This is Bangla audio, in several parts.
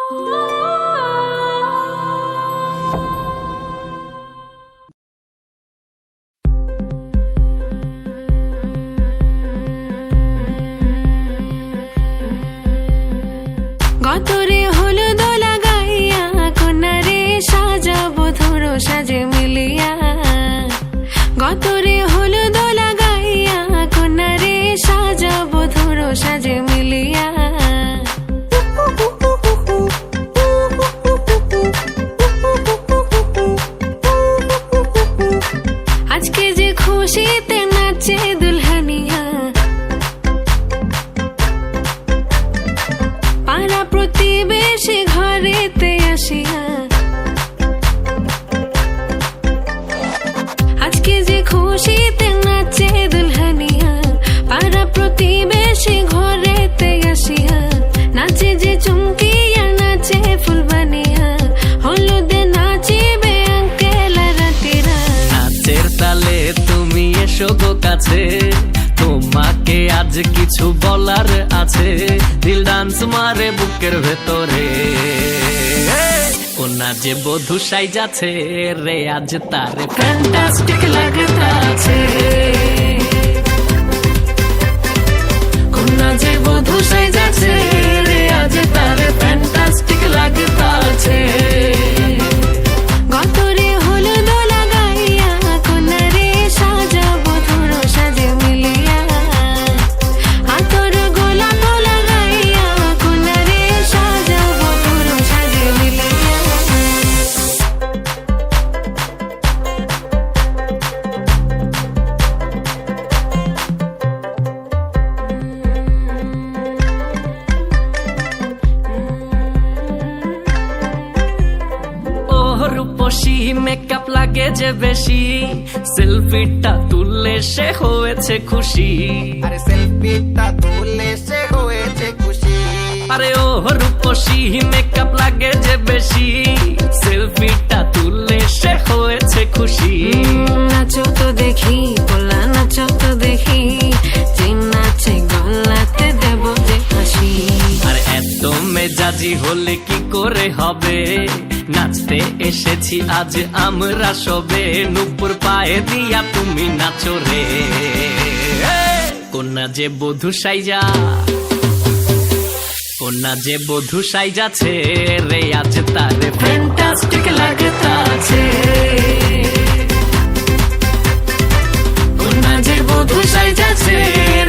গতরে হলুদ লাগাইয়া কন্যারে সাজাবো ধরো সাজে মিলিয়া। গতরে হলুদ লাগাইয়া কন্যারে সাজাবো ধরো সাজে মিলিয়া। আজকে যে খুশিতে নাচে দুলহানিয়া, পাড়া প্রতিবেশী ঘরেতে আসিয়া। আজকে যে খুশিতে নাচে দুলহানিয়া, পাড়া প্রতিবেশী ঘরেতে আসিয়া। নাচে যে চুমকিয়া নাচে ফুলবানিয়া, হলুদে নাচিবে আঙ্কেল রাতিরা। নাচের তালে তুমি এসো গো কাছে, তোমাকে আজ কিছু বলার আছে। দিল ডান্স মারে বুকের ভেতরে, কোনা যে বধূ সাইজাছে রে আজ তারে ফ্যান্টাস্টিক লাগতাছে। কোনা যে বধূ সাইজাছে রে আজ তারে ফ্যান্টাস্টিক লাগতাছে। গতরে হলুদ লাগাইয়া কন্যারে সাজাবো ধরো সাজে মিলিয়া। আতর গোলাপ লাগাইয়া কন্যারে সাজাবো ধরো সাজে মিলিয়া। রূপসী মেকআপ লাগে যে বেশি, সেলফিটা তুললে সে হয়েছে খুশি। আরে সেলফিটা তুললে সে হয়েছে খুশি। আরে ও রূপসী মেকআপ লাগে যে বেশি, সেলফিটা তুললে সে হয়েছে খুশি। নাচো তো দেখি পোলা নাচো তো দেখি, যে নাচে গলাতে দেব যে হাসি। আর এত মেজাজি হলে কি করে হবে, নাচতে এসেছি আজ আমরা সবে। নুপুর পায়ে দিয়া তুমি নাচো রে, কোনা যে বধূ সাইজা, কোনা যে বধূ সাইজাছে রে আজ তারে ফ্যান্টাস্টিক লাগতাছে। কোনা যে বধূ সাইজাছে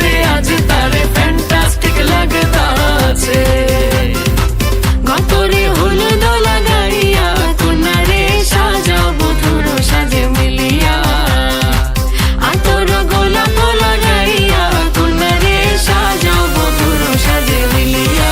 রে আজ তারে ফ্যান্টাস্টিক লাগতাছে। গতরে হলুদ লাগাইয়া কন্যারে সাজাবো ধরো সাজে মিলিয়া। আতর গোলাপ লাগাইয়া কন্যারে সাজাবো ধরো সাজে মিলিয়া।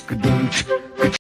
ka-dum, ka-dum,